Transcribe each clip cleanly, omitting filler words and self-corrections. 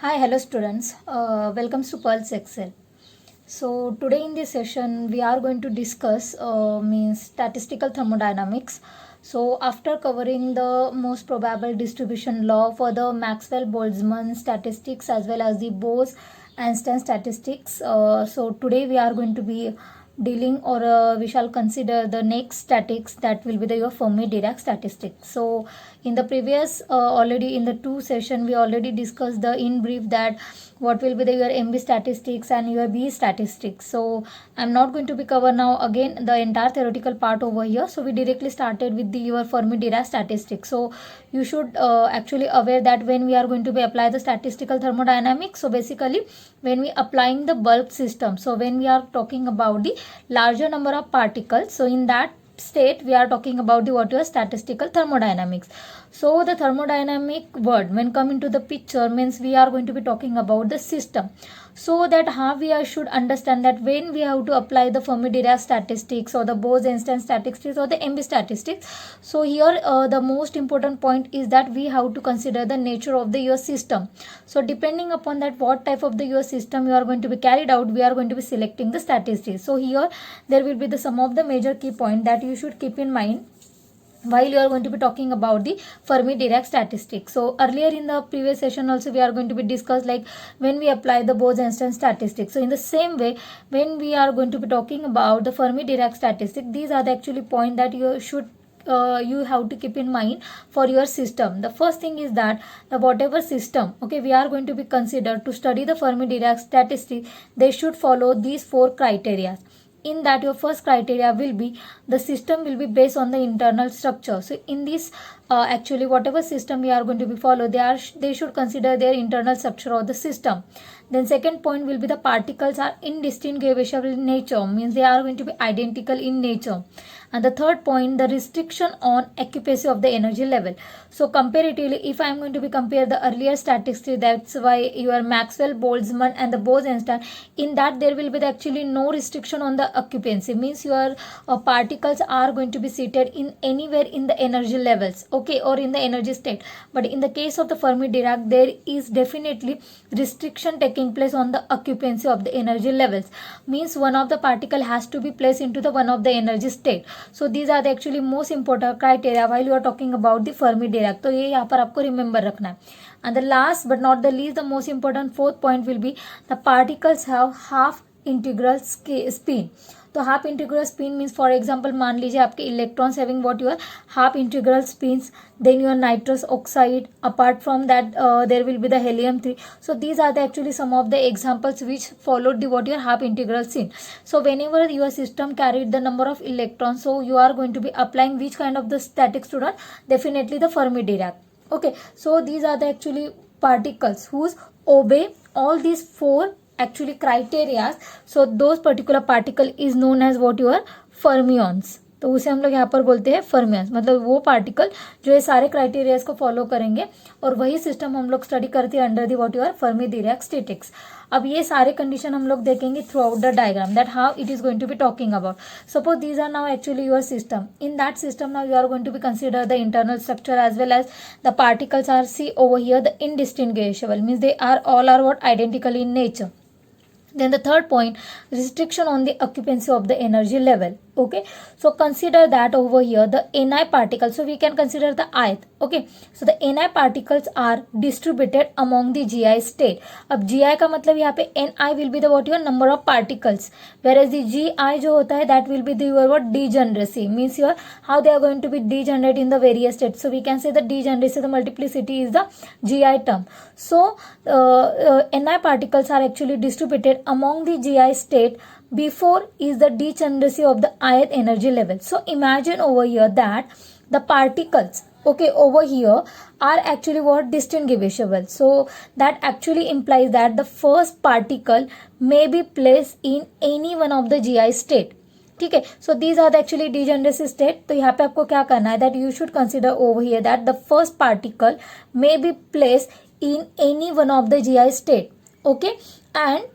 Hi, hello students. Welcome to Pulse Excel. So today in this session we are going to discuss means statistical thermodynamics. So after covering the most probable distribution law for the Maxwell-Boltzmann statistics as well as the Bose-Einstein statistics, so today we are going to be dealing or we shall consider the next statics, that will be the your Fermi-Dirac statistics. So in the previous already in the two session we already discussed the in brief that what will be the your MB statistics and your B statistics. So I'm not going to be cover now again the entire theoretical part over here. So we directly started with the your Fermi-Dirac statistics. So you should actually aware that when we are going to be apply the statistical thermodynamics, so basically when we applying the bulk system, so when we are talking about the larger number of particles, so in that state we are talking about the what your statistical thermodynamics. So the thermodynamic word when come into the picture means we are going to be talking about the system, so that how we are should understand that when we have to apply the Fermi-Dirac statistics or the Bose-Einstein statistics or the MB statistics. So here the most important point is that we have to consider the nature of the your system. So depending upon that what type of the your system you are going to be carried out, we are going to be selecting the statistics. So here there will be the some of the major key point that you should keep in mind while you are going to be talking about the Fermi-Dirac statistics. So earlier in the previous session also we are going to be discussed like when we apply the Bose-Einstein statistics. So in the same way when we are going to be talking about the Fermi-Dirac statistics, these are the actually point that you should you have to keep in mind for your system. The first thing is that the whatever system we are going to be considered to study the Fermi-Dirac statistics, they should follow these four criteria. In that your first criteria will be the system will be based on the internal structure. So in this actually whatever system we are going to be follow, they should consider their internal structure of the system. Then second point will be the particles are indistinguishable in nature, means they are going to be identical in nature. And the third point, the restriction on occupancy of the energy level. So comparatively, if I am going to be compare the earlier statistics, that's why your Maxwell, Boltzmann and the Bose-Einstein, in that there will be actually no restriction on the occupancy, means your particles are going to be seated in anywhere in the energy levels, or in the energy state. But in the case of the Fermi-Dirac, there is definitely restriction taking place on the occupancy of the energy levels, means one of the particle has to be placed into the one of the energy state. So these are the actually most important criteria while you are talking about the Fermi-Dirac. तो ये यहाँ पर आपको remember रखना है. And the last but not the least, the most important fourth point will be the particles have half integral spin. तो half integral spin means for example मान लीजिए आपके electrons having what your half integral spins, then your nitrous oxide, apart from that there will be the helium-3. So these are the actually some of the examples which followed the what your half integral spin. So whenever your system carried the number of electrons, so you are going to be applying which kind of the static student, definitely the Fermi-Dirac. Okay, so these are the actually particles whose obey all these four actually criteria. So those particular particle is known as what your fermions. तो उसे हम लोग यहाँ पर बोलते हैं fermions, मतलब वो पार्टिकल जो ये सारे क्राइटेरियाज को फॉलो करेंगे और वही सिस्टम हम लोग स्टडी करते हैं under the what your Fermi-Dirac statistics. अब ये सारे कंडीशन हम लोग देखेंगे throughout the diagram that how it is going to be talking about. Suppose these are now actually your system. In that system now you are going to be consider the internal structure as well as the particles are see over here the indistinguishable, means they are all are what identical in nature. Then the third point, restriction on the occupancy of the energy level. Okay, so consider that over here the Ni particles, so we can consider the ith. Okay, so the Ni particles are distributed among the Gi state. अब Gi का मतलब यहाँ पे Ni will be the what your number of particles, whereas the Gi जो होता है that will be the your what degeneracy, means your how they are going to be degenerate in the various states. So we can say the degeneracy, the multiplicity is the Gi term. So Ni particles are actually distributed among the Gi state before is the degeneracy of the ith energy level. So imagine over here that the particles over here are actually what distinguishable. So that actually implies that the first particle may be placed in any one of the Gi state. ठीक है, so these are the actually degeneracy state. तो यहाँ पे आपको क्या करना है that you should consider over here that the first particle may be placed in any one of the Gi state. Okay, and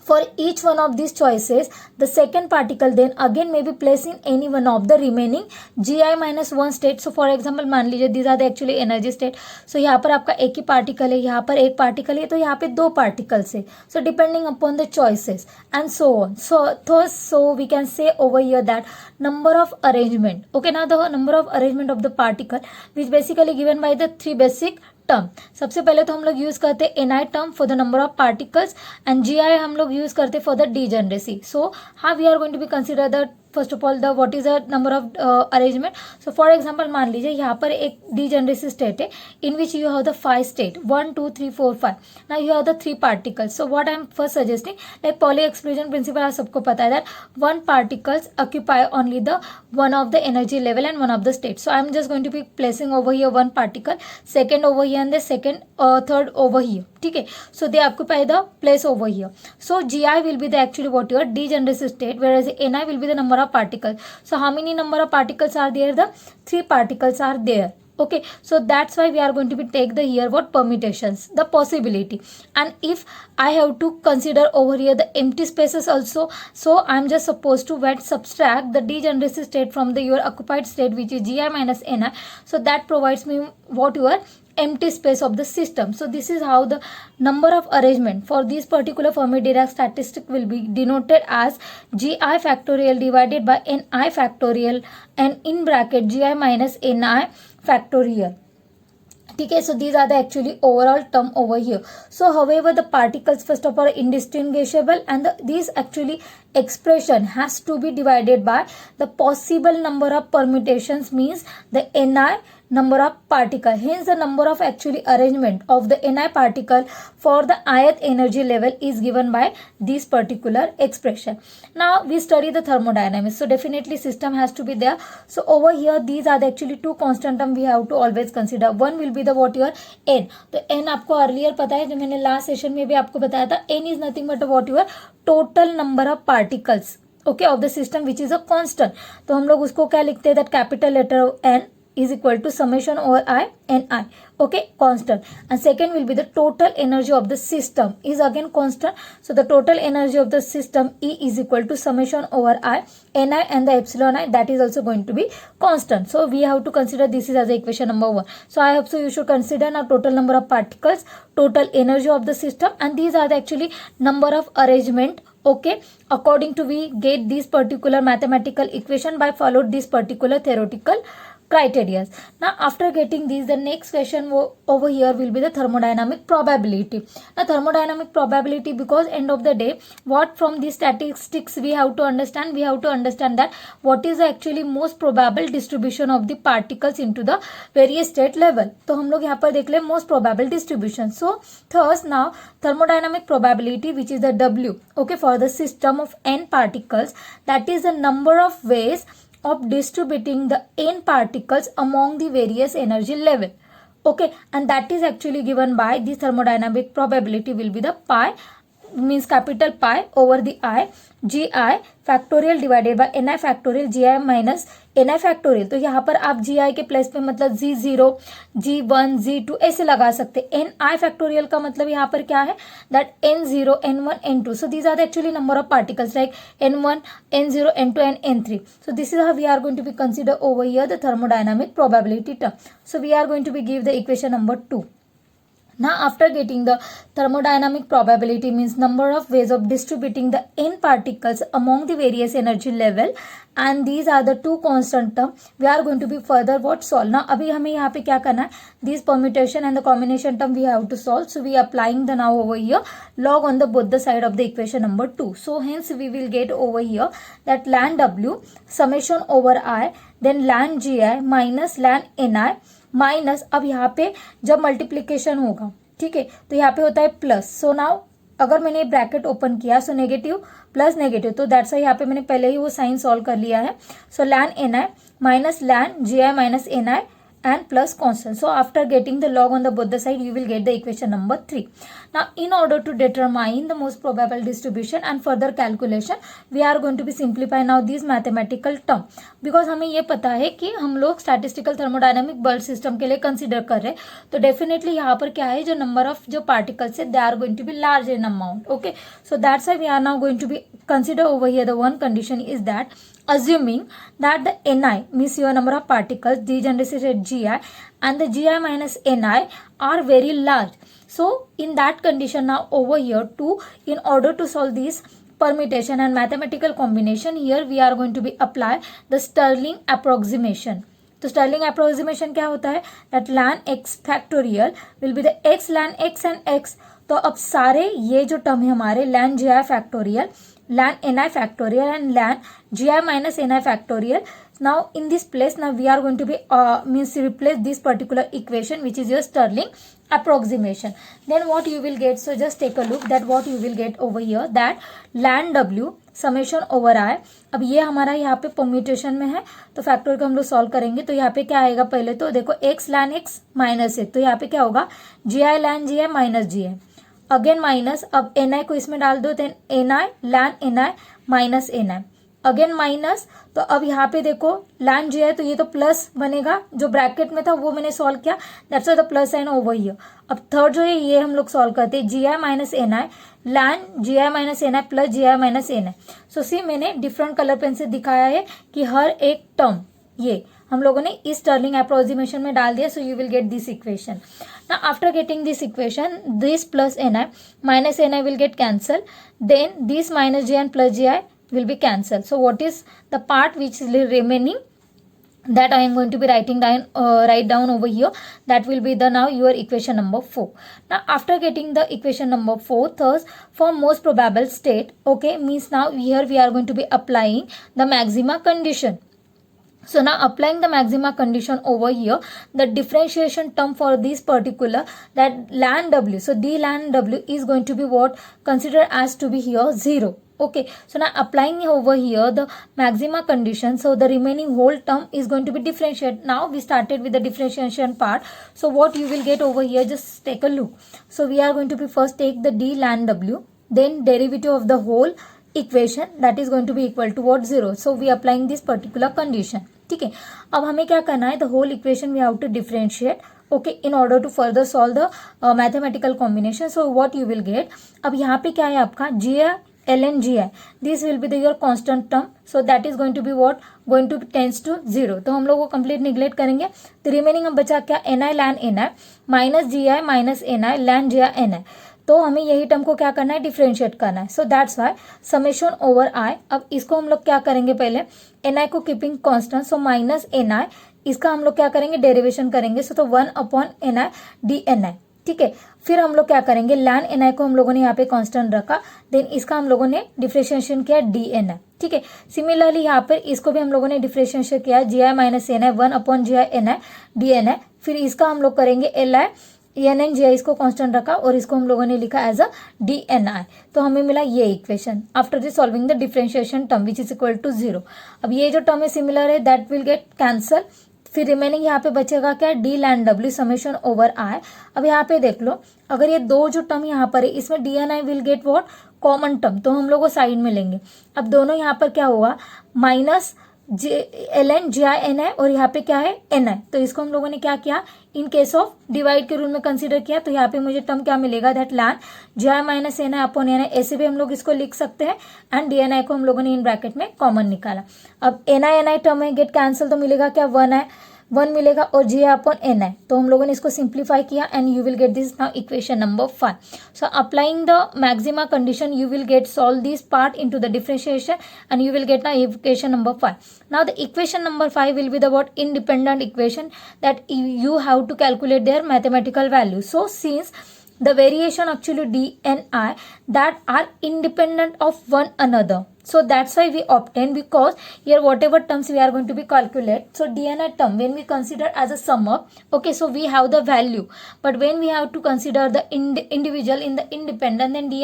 For each one of these choices, the second particle then again may be placed in any one of the remaining gi minus 1 state. So for example, मान लीजिए these are the actually energy state. So यहाँ पर आपका एक ही particle है, यहाँ पर एक पार्टिकल है, तो यहाँ पे दो पार्टिकल्स है. So depending upon the choices and so on. So we can say over here that number of arrangement. Okay, now the number of arrangement of the particle which basically given by the three basic term. सबसे पहले तो हम लोग use करते हैं NI term for the number of particles and GI हम लोग use करते for the degeneracy. So how we are going to be consider the first of all the what is the number of arrangement. So for example मान लीजिए यहाँ पर एक degeneracy state है in which you have the 5 state 1 2 3 4 5. Now you have the 3 particles. So what I am first suggesting like poly exclusion principle आप सबको पता है that one particles occupy only the one of the energy level and one of the state. So I am just going to be placing over here one particle, second over here and the second third over here. ठीक है. So they occupy the place over here. So Gi will be the actually what your degeneracy state, whereas Ni will be the number of particles. So how many number of particles are there? The 3 particles are there. Okay, so that's why we are going to be take the here what permutations, the possibility. And if I have to consider over here the empty spaces also, so I'm just supposed to subtract the degeneracy state from the your occupied state which is Gi minus Ni. So that provides me what your empty space of the system. So this is how the number of arrangement for this particular Fermi-Dirac statistic will be denoted as Gi factorial divided by Ni factorial and in bracket Gi minus Ni factorial. ठीक है. So these are the actually overall term over here. So however the particles first of all are indistinguishable and these actually expression has to be divided by the possible number of permutations means the Ni number of particle. Hence the number of actually arrangement of the Ni particle for the ith energy level is given by this particular expression. Now we study the thermodynamics. So definitely system has to be there. So over here these are the actually two constant term we have to always consider. One will be the what your n. तो n आपको earlier पता है, जो मैंने last session में भी आपको बताया था, n is nothing but what your total number of particles okay of the system which is a constant. तो हम लोग उसको क्या लिखते हैं, that capital letter n is equal to summation over I and I. Okay, constant. And second will be the total energy of the system is again constant. So the total energy of the system E is equal to summation over I, Ni and the epsilon I, that is also going to be constant. So we have to consider this is as a equation number 1. So I hope so you should consider now total number of particles, total energy of the system, and these are the actually number of arrangement. Okay, according to we get this particular mathematical equation by followed this particular theoretical criteria. Now after getting these, the next question over here will be the thermodynamic probability. Now thermodynamic probability, because end of the day what from the statistics we have to understand, that what is actually most probable distribution of the particles into the various state level. तो हम लोग यहाँ पर देख ले most probable distribution. So thus now thermodynamic probability which is the W, okay, for the system of n particles, that is the number of ways of distributing the n particles among the various energy level. Okay, and that is actually given by the thermodynamic probability will be the pi, means capital pi over the I, Gi factorial divided by Ni factorial Gi minus Ni factorial. तो यहाँ पर आप Gi के place पे मतलब G0, G1, G2 ऐसे लगा सकते. Ni factorial का मतलब यहाँ पर क्या है, that N0, N1, N2. So these are the actually number of particles like N1, N0, N2 and N3. So this is how we are going to be consider over here the thermodynamic probability term. So we are going to be give the equation number 2. Now after getting the thermodynamic probability means number of ways of distributing the n particles among the various energy level, and these are the two constant term, we are going to be further what solve. Now अभी हमें यहाँ पे क्या करना है, this permutation and the combination term we have to solve. So we are applying the now over here log on the both the side of the equation number 2. So hence we will get over here that ln W summation over I, then ln Gi minus ln Ni minus, अब यहाँ पे जब multiplication होगा, ठीक है, तो यहाँ पे होता है प्लस. सो नाउ अगर मैंने ब्रैकेट ओपन किया सो नेगेटिव प्लस नेगेटिव, तो दैट्स यहाँ पे मैंने पहले ही वो साइन सॉल्व कर लिया है. So ln N I minus ln G I minus N I and plus constant. So after getting the log on the both the side, you will get the equation number 3. Now in order to determine the most probable distribution and further calculation, we are going to be simplify now these mathematical term, because हमें ये पता है कि हम लोग statistical thermodynamic bulk system के लिए consider कर रहे हैं, तो definitely यहाँ पर क्या है, जो number of जो particles है, they are going to be large in amount. Okay, so that's why we are now going to be consider over here the one condition is that assuming that the Ni means your number of particles degenerated at Gi and the Gi minus Ni are very large. So in that condition, now over here in order to solve this permutation and mathematical combination, here we are going to be apply the Stirling approximation. तो Stirling approximation क्या होता है, that ln x factorial will be the x ln x and x. तो अब सारे ये जो term है हमारे ln gi factorial, ln ni factorial and ln gi minus ni factorial. Now in this place, now we are going to be means replace this particular equation which is your Stirling approximation. Then what you will get, so just take a look that what you will get over here, that ln w summation over i. अब ये हमारा यहाँ पे permutation में है, तो factorial को हम लोग सॉल्व करेंगे, तो यहाँ पे क्या आएगा, पहले तो देखो x ln x माइनस एक, तो यहाँ पे क्या होगा gi ln gi minus gi, again minus, अब ni को इसमें डाल दो, then ni ln ni minus ni, again minus. तो अब यहाँ पे देखो ln जी है, तो ये तो प्लस बनेगा, जो ब्रैकेट में था वो मैंने सॉल्व किया, that's the plus sine over here. अब थर्ड जो है ये हम लोग सॉल्व करते हैं, जी I minus N I ln ji I minus N i plus ji I minus N आई. सो सी मैंने डिफरेंट कलर पेन से दिखाया है कि हर एक टर्म ये हम लोगों ने इस स्टर्लिंग अप्रोक्सीमेशन में डाल दिया. So you will get this equation. Now after getting this equation, this plus ni minus ni will get cancelled. Then this minus gi and plus gi will be cancelled. So what is the part which is remaining? That I am going to be writing down, write down over here. That will be the now your equation number 4. Now after getting the equation number 4, thus for most probable state, okay, means now here we are going to be applying the maxima condition. So now applying the maxima condition over here, the differentiation term for this particular, that ln w, so d ln w is going to be what considered as to be here 0. Okay, so now applying over here the maxima condition, so the remaining whole term is going to be differentiated. Now we started with the differentiation part. So what you will get over here, just take a look. So we are going to be first take the d ln w, then derivative of the whole equation that is going to be equal to what 0. So we applying this particular condition. ठीक है, अब हमें क्या करना है, the whole equation we have to differentiate, okay, in order to further solve the mathematical combination. So what you will get, अब यहाँ पे क्या है आपका जी है ln gi, this will be the your constant term. So that is going to be what going to tends to 0. तो हम लोग को कंप्लीट निगलेक्ट करेंगे, तो रिमेनिंग अब बचा क्या, ni ln ni minus ji I minus ni ln gi ni. तो हमें यही टर्म को क्या करना है, डिफरेंशिएट करना है. So that's why summation over I. अब इसको हम लोग क्या करेंगे, पहले एन को keeping constant, so minus N I, इसका हम लोग क्या करेंगे, डेरिवेशन करेंगे. सो तो 1 upon N I D N I. ठीक है, फिर हम लोग क्या करेंगे, लैन एन आई को हम लोगों ने यहाँ पे कांस्टेंट रखा, देन इसका हम लोगों ने डिफरेंशिएशन किया डी एन आई. ठीक है, सिमिलरली यहाँ पर इसको भी हम लोगों ने डिफरेंशिएशन किया G I minus N I 1 upon G I N I D N I. फिर इसका हम लोग करेंगे L I N N G I, इसको कांस्टेंट रखा और इसको हम लोगों ने लिखा as a D N I. तो हमें मिला ये equation after this solving the differentiation term which is equal to 0. अब ये जो टर्म है सिमिलर है, दैट विल गेट कैंसल. फिर रिमेनिंग यहाँ पे बचेगा क्या, D ln W summation over I. अब यहाँ पे देख लो, अगर ये दो जो टर्म यहाँ पर है, इसमें d N I will get what common term, तो हम लोग को साइड में लेंगे. अब दोनों यहाँ पर क्या हुआ, minus L N G I N I और यहाँ पे क्या है एन आई. तो इसको हम लोगों ने क्या किया, इन केस ऑफ डिवाइड के रूल में कंसीडर किया. तो यहाँ पे मुझे टर्म क्या मिलेगा, that ln G I minus N I upon N I, ऐसे भी हम लोग इसको लिख सकते हैं. एंड डी एन आई को हम लोगों ने इन ब्रैकेट में कॉमन निकाला. अब एन आई टर्म है गेट कैंसिल, तो मिलेगा क्या, 1 मिलेगा और जी अपॉन एन आई. तो हम लोगों ने इसको सिंप्लीफाई किया and you will get this now equation number 5. So applying the maxima condition you will gate solve this part into the differentiation and you will get now equation number 5. Now the equation number 5 will be the what independent equation that you have to calculate their mathematical value. So since the variation actually d and I that are independent of one another, so that's why we obtain, because here whatever terms we are going to be calculate, so d and I term when we consider as a sum up, okay, so we have the value, but when we have to consider the individual in the independent, then d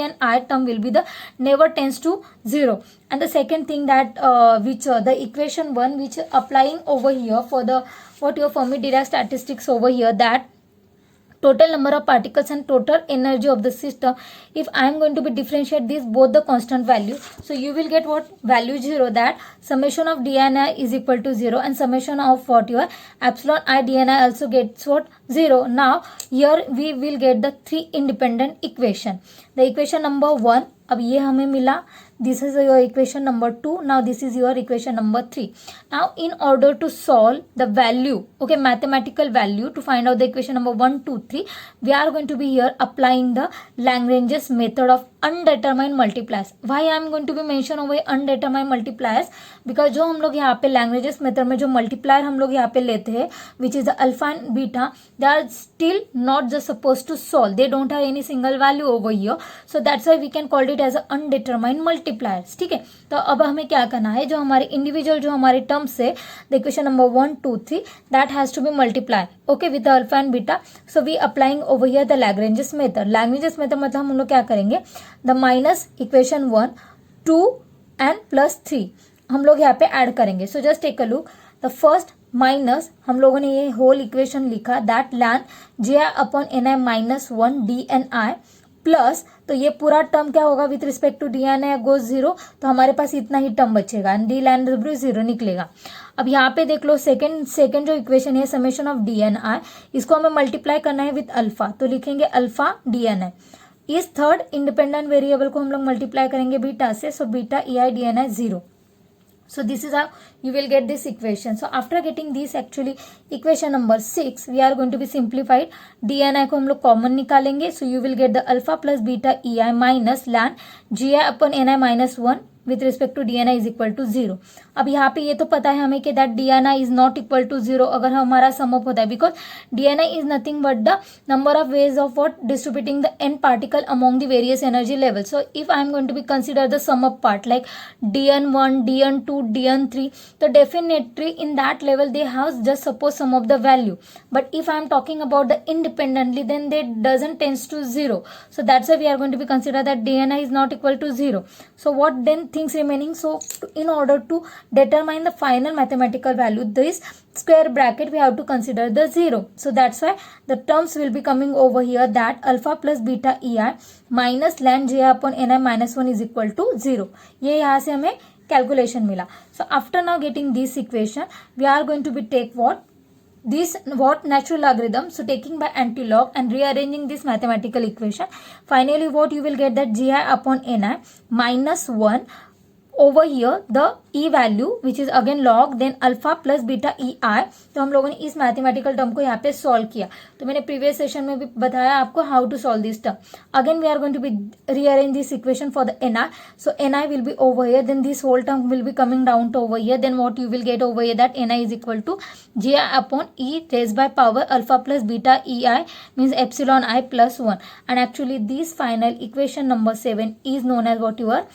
and I term will be the never tends to 0. And the second thing that the equation 1 which applying over here for the what your Fermi-Dirac statistics over here, that total number of particles and total energy of the system. If I am going to be differentiate these both the constant value, so you will get what value 0, that summation of d and I is equal to 0, and summation of what your epsilon I d and I also gets what 0. Now here we will get the three independent equation. The equation number 1, अब ये हमें मिला, this is your equation number 2, now this is your equation number 3. Now in order to solve the value, okay, mathematical value, to find out the equation number 1, 2, 3, we are going to be here applying the Lagrange's method of undetermined multipliers. Why I am going to be mention over undetermined multipliers? Because जो हम लोग यहाँ पे Lagrange's method में जो multiplier हम लोग यहाँ पे लेते हैं, which is the alpha and beta, they are still not just supposed to solve, they don't have any single value over here, so that's why we can call it as a undetermined multipliers. ठीक है, तो अब हमें क्या करना है, जो हमारे इंडिविजुअल जो हमारे टर्म्स है, the equation number 1, 2, 3, that has to be multiply, okay, with alpha and beta. So we applying over here the Lagrange's method. Lagrange's method मतलब हम लोग क्या करेंगे, the minus equation 1, 2 and plus 3 हम लोग यहाँ पे ऐड करेंगे. So just take a look, the first minus हम लोगों ने ये होल इक्वेशन लिखा, that ln j i upon N I minus 1 d N i plus, तो ये पूरा टर्म क्या होगा with respect to d N i goes 0, तो हमारे पास इतना ही टर्म बचेगा एंड डी लैन डब्ल्यू 0 निकलेगा. अब यहाँ पे देख लो सेकंड जो इक्वेशन है summation of d N i, इसको हमें मल्टीप्लाई करना है विथ अल्फा, तो लिखेंगे अल्फा डी एन आई. इस थर्ड इंडिपेंडेंट वेरिएबल को हम लोग मल्टीप्लाई करेंगे बीटा से, so beta e i D N i 0. So this is how you will get this equation. So after getting this actually equation number 6, we are going to be simplified. d and I को हम लोग common निकालेंगे. So you will get the alpha plus beta e I minus ln g I upon n I minus 1 with respect to d n I is equal to 0. अब यहाँ पे ये तो पता है हमें कि that d n I is not equal to 0 अगर हमारा sum up होता है, because d n I is nothing but the number of ways of what distributing the n particle among the various energy levels. So if I am going to be consider the sum up part like dn1, dn2, dn3, so definitely in that level they have just suppose some of the value. But if I am talking about the independently, then they doesn't tends to 0. So that's why we are going to be consider that d n I is not equal to 0. So what then things remaining? So in order to determine the final mathematical value, this square bracket we have to consider the 0. So that's why the terms will be coming over here, that alpha plus beta ei minus ln j upon ni minus 1 is equal to 0. ये यहाँ से हमें calculation मिला. So after now getting this equation, we are going to be take what natural logarithm, so taking by antilog and rearranging this mathematical equation, finally what you will get that gi upon ni minus 1 over here the e value which is again log then alpha plus beta ei. तो हम लोगों ने इस mathematical term को यहाँ पे solve किया. तो मैंने प्रीवियस सेशन में भी बताया आपको how to solve this term. Again we are going to be rearrange this equation for the ni. So ni will be over here, then this whole term will be coming down to over here, then what you will get over here, that ni is equal to gi upon e raised by power alpha plus beta ei means epsilon I plus 1. And actually this final equation number 7 is known as what your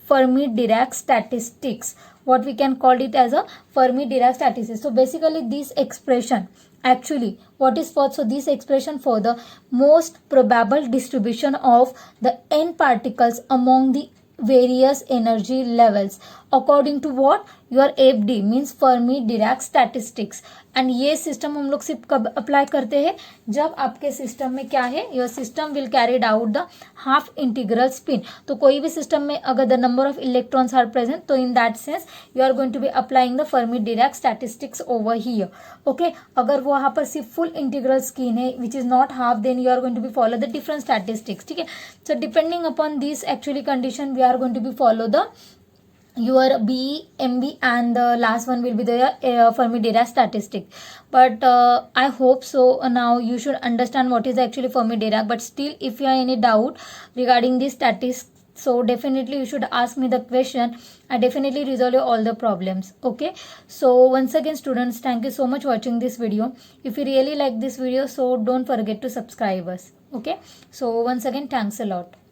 Fermi-Dirac statistics. What we can call it as a Fermi-Dirac statistics. So basically this expression actually what is for, so this expression for the most probable distribution of the n particles among the various energy levels according to what your FD means Fermi-Dirac statistics. And ये system हम लोग सिर्फ कब apply करते हैं, जब आपके system में क्या है, your system will carried out the half integral spin. तो कोई भी सिस्टम में अगर the number of electrons are present, तो in that sense you are going to be applying the Fermi-Dirac statistics over here. Okay, अगर वो वहाँ पर सिर्फ फुल इंटीग्रल स्कीन है which is not half, then you are going to be follow the different statistics. ठीक है, so depending upon this actually condition we are going to be follow the your B, MB and the last one will be the Fermi-Dirac statistics. But I hope so now you should understand what is actually Fermi-Dirac. But still if you have any doubt regarding this statistics, so definitely you should ask me the question. I definitely resolve all the problems. Okay, so once again students, thank you so much watching this video. If you really like this video, so don't forget to subscribe us. Okay, so once again thanks a lot.